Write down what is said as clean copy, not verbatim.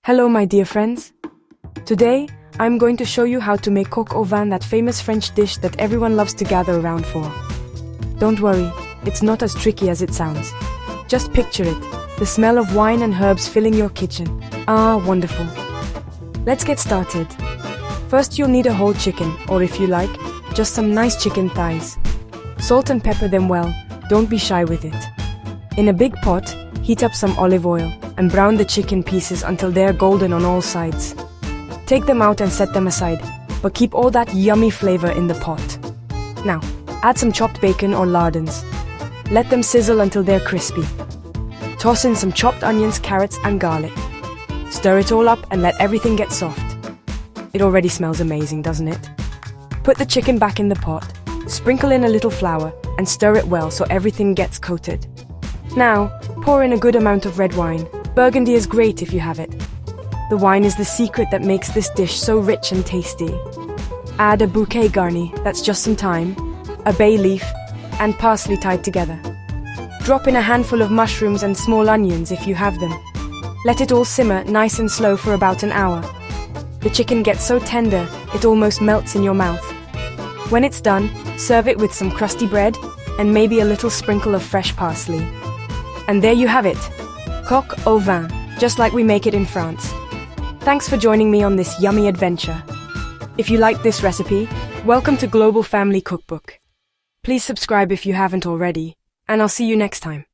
Hello my dear friends. Today, I'm going to show you how to make coq au vin, that famous French dish that everyone loves to gather around for. Don't worry, it's not as tricky as it sounds. Just picture it, the smell of wine and herbs filling your kitchen. Ah, wonderful. Let's get started. First you'll need a whole chicken, or if you like, just some nice chicken thighs. Salt and pepper them well, don't be shy with it. In a big pot, heat up some olive oil and brown the chicken pieces until they're golden on all sides. Take them out and set them aside, but keep all that yummy flavor in the pot. Now, add some chopped bacon or lardons. Let them sizzle until they're crispy. Toss in some chopped onions, carrots and garlic. Stir it all up and let everything get soft. It already smells amazing, doesn't it? Put the chicken back in the pot, sprinkle in a little flour and stir it well so everything gets coated. Now, pour in a good amount of red wine. Burgundy is great if you have it. The wine is the secret that makes this dish so rich and tasty. Add a bouquet garni, that's just some thyme, a bay leaf, and parsley tied together. Drop in a handful of mushrooms and small onions if you have them. Let it all simmer nice and slow for about an hour. The chicken gets so tender, it almost melts in your mouth. When it's done, serve it with some crusty bread and maybe a little sprinkle of fresh parsley. And there you have it, coq au vin, just like we make it in France. Thanks for joining me on this yummy adventure. If you like this recipe, welcome to Global Family Cookbook. Please subscribe if you haven't already, and I'll see you next time.